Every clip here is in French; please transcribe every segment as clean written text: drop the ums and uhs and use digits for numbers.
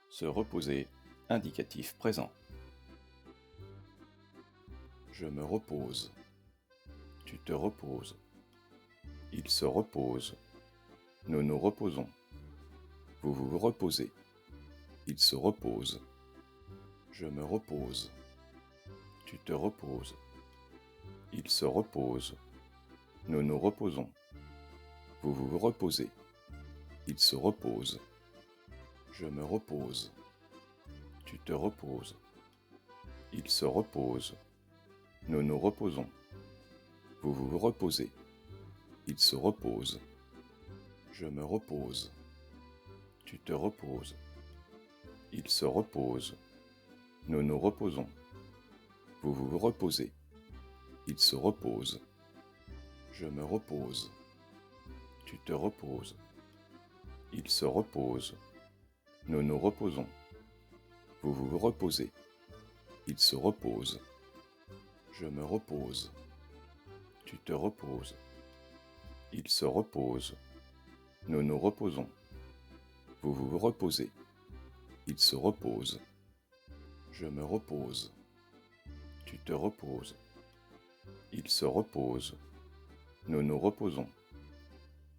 Se reposer, indicatif présent. Je me repose. Tu te reposes. Il se repose. Nous nous reposons. Vous vous reposez. Il se repose. Je me repose. Tu te reposes. Il se repose. Nous nous reposons. Vous vous reposez. Il se repose. Je me repose. Tu te reposes. Il se repose. Nous nous reposons. Vous vous reposez. Il se repose. Je me repose. Tu te reposes. Il se repose. Nous nous reposons. Vous vous reposez. Il se repose. Je me repose. Tu te reposes. Il se repose. Nous nous reposons. Vous vous reposez. Il se repose. Je me repose. Tu te reposes. Il se repose. Nous nous reposons. Vous vous reposez. Il se repose. Je me repose. Tu te reposes. Il se repose. Nous nous reposons.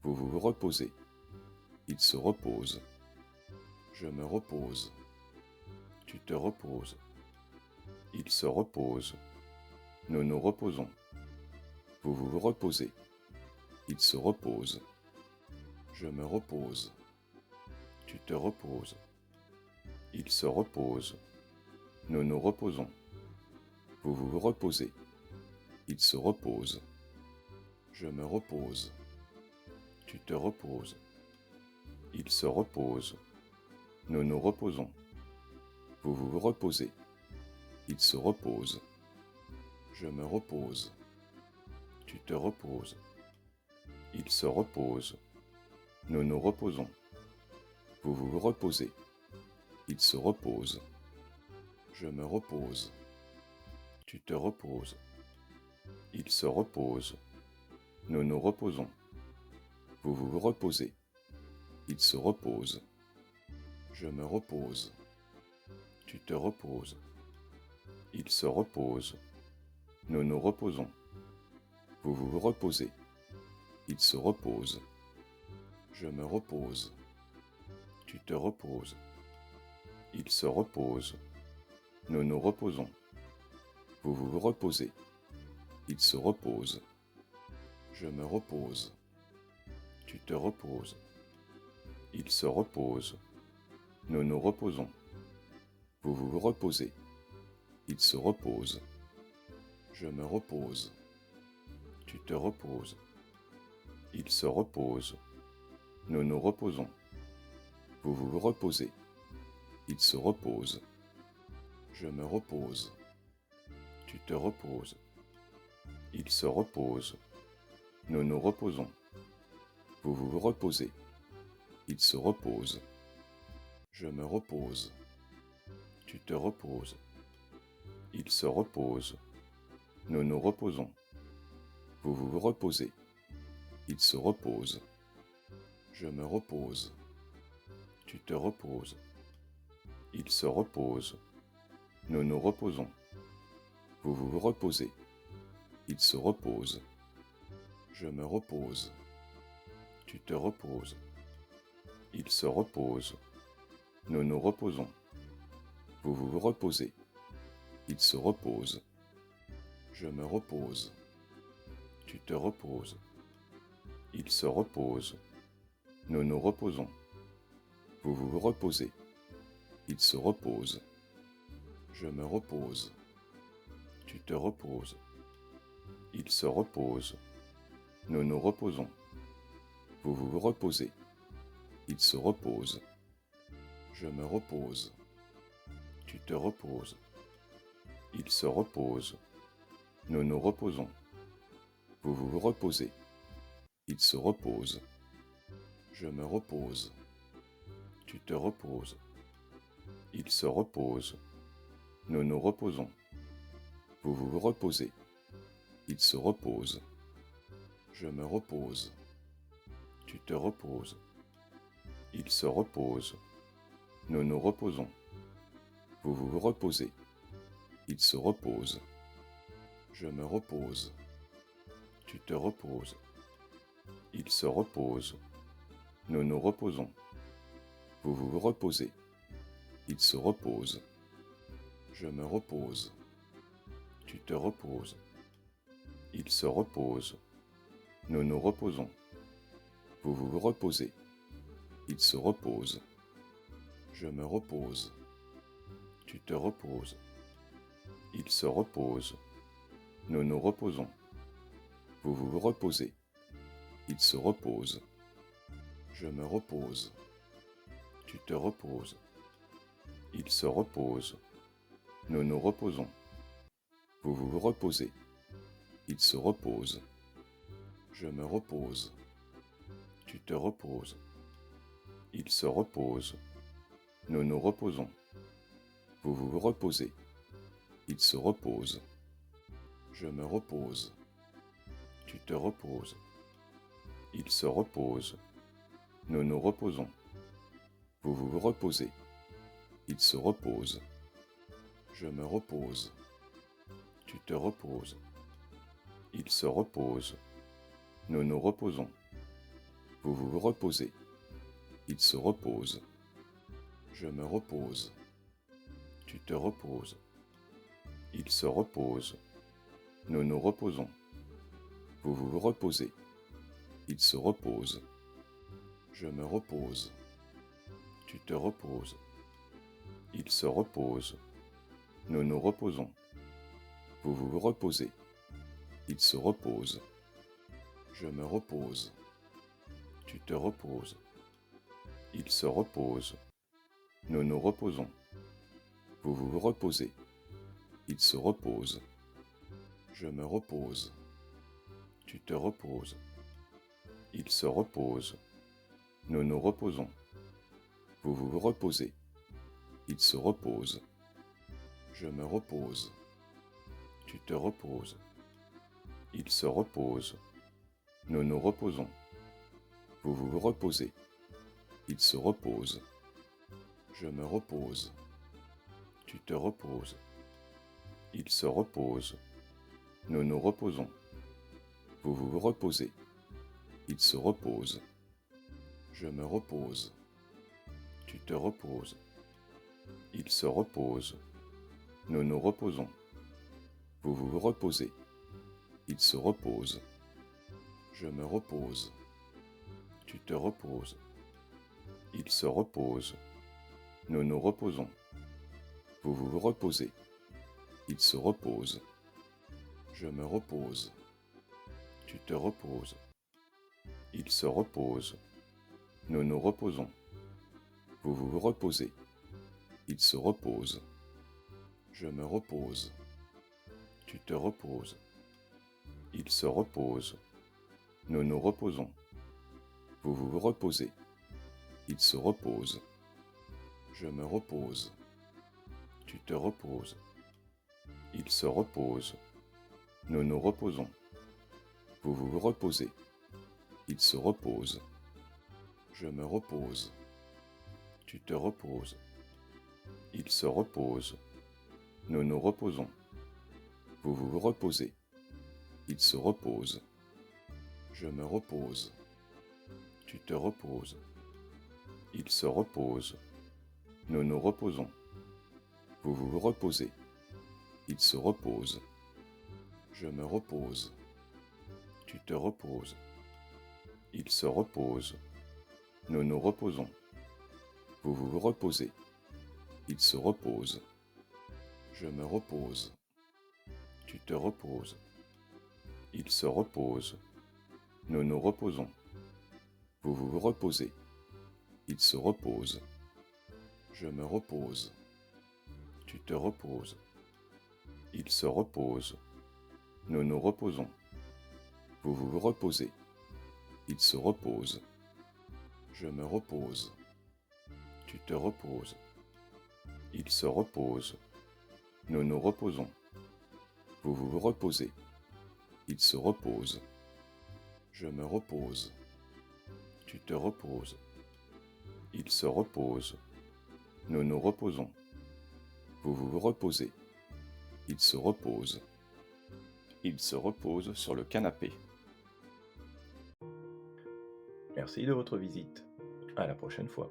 Vous vous reposez. Il se repose. Je me repose. Tu te reposes. Il se repose. Nous nous reposons. Vous vous reposez. Il se repose. Je me repose. Tu te reposes. Il se repose. Nous nous reposons. Vous vous reposez. Il se repose. Je me repose. Tu te reposes. Il se repose. Nous nous reposons. Vous vous reposez. Il se repose. Je me repose. Tu te reposes. Il se repose. Nous nous reposons. Vous vous reposez. Il se repose. Je me repose. Tu te reposes. Il se repose. Nous nous reposons. Vous vous reposez. Il se repose. Je me repose. Tu te reposes. Il se repose. Nous nous reposons. Vous vous reposez. Il se repose. Je me repose. Tu te reposes. Il se repose. Nous nous reposons. Vous vous reposez. Il se repose. Je me repose. Tu te reposes. Il se repose. Nous nous reposons. Vous vous reposez. Il se repose. Je me repose. Tu te reposes. Il se repose. Nous nous reposons. Vous vous reposez. Il se repose. Je me repose. Tu te reposes. Il se repose. Nous nous reposons. Vous vous reposez. Il se repose. Je me repose. Tu te reposes. Il se repose. Nous nous reposons. Vous vous reposez. Il se repose. Je me repose. Tu te reposes. Il se repose. Nous nous reposons. Vous vous reposez. Il se repose. Je me repose. Tu te reposes. Il se repose. Nous nous reposons. Vous vous reposez. Il se repose. Je me repose. Tu te reposes. Il se repose. Nous nous reposons. Vous vous reposez. Il se repose. Je me repose. Tu te reposes. Il se repose. Nous nous reposons. Vous vous reposez. Il se repose. Je me repose. Tu te reposes. Il se repose. Nous nous reposons. Vous vous reposez. Il se repose. Je me repose. Tu te reposes. Il se repose. Nous nous reposons. Vous vous reposez. Il se repose. Je me repose. Tu te reposes. Il se repose. Nous nous reposons. Vous vous reposez. Il se repose. Je me repose. Tu te reposes. Il se repose. Nous nous reposons. Vous vous reposez. Il se repose. Je me repose. Tu te reposes. Il se repose. Nous nous reposons. Vous vous reposez. Il se repose. Je me repose. Tu te reposes. Il se repose. Nous nous reposons. Vous vous reposez. Il se repose. Je me repose. Tu te reposes. Il se repose. Nous nous reposons. Vous vous reposez. Il se repose. Je me repose. Tu te reposes. Il se repose. Nous nous reposons. Vous vous reposez. Il se repose. Je me repose. Tu te reposes. Il se repose. Nous nous reposons. Vous vous reposez. Il se repose. Je me repose. Tu te reposes. Il se repose. Nous nous reposons. Vous vous reposez. Il se repose. Je me repose. Tu te reposes. Il se repose. Nous nous reposons. Vous vous reposez. Il se repose. Je me repose. Tu te reposes. Il se repose. Nous nous reposons. Vous vous reposez. Il se repose. Je me repose. Tu te reposes. Il se repose. Nous nous reposons. Vous vous reposez. Il se repose. Je me repose. Tu te reposes. Il se repose. Nous nous reposons. Vous vous reposez. Il se repose. Je me repose. Tu te reposes. Il se repose. Nous nous reposons. Vous vous reposez. Il se repose. Je me repose. Tu te reposes. Il se repose. Nous nous reposons. Vous vous reposez. Il se repose. Je me repose. Tu te reposes. Il se repose. Nous nous reposons. Vous vous reposez. Il se repose. Je me repose. Tu te reposes. Il se repose. Nous nous reposons. Vous vous reposez. Il se repose. Je me repose. Tu te reposes. Il se repose. Nous nous reposons. Vous vous reposez. Il se repose. Je me repose. Tu te reposes. Il se repose. Nous nous reposons. Vous vous reposez. Il se repose. Je me repose. Tu te reposes. Il se repose. Nous nous reposons. Vous vous reposez. Il se repose. Je me repose. Tu te reposes. Il se repose. Nous nous reposons. Vous vous reposez. Il se repose. Je me repose. Tu te reposes. Il se repose. Nous nous reposons. Vous vous reposez. Il se repose. Je me repose. Tu te reposes. Il se repose. Nous nous reposons. Vous vous reposez. Il se repose. Je me repose. Tu te reposes. Il se repose. Nous nous reposons. Vous vous reposez. Il se repose. Je me repose. Tu te reposes. Il se repose. Nous nous reposons. Vous vous reposez. Il se repose. Je me repose. Tu te reposes. Il se repose. Nous nous reposons. Vous vous reposez. Il se repose. Je me repose. Tu te reposes. Il se repose. Nous nous reposons. Vous vous reposez. Il se repose. Il se repose sur le canapé. Merci de votre visite. À la prochaine fois.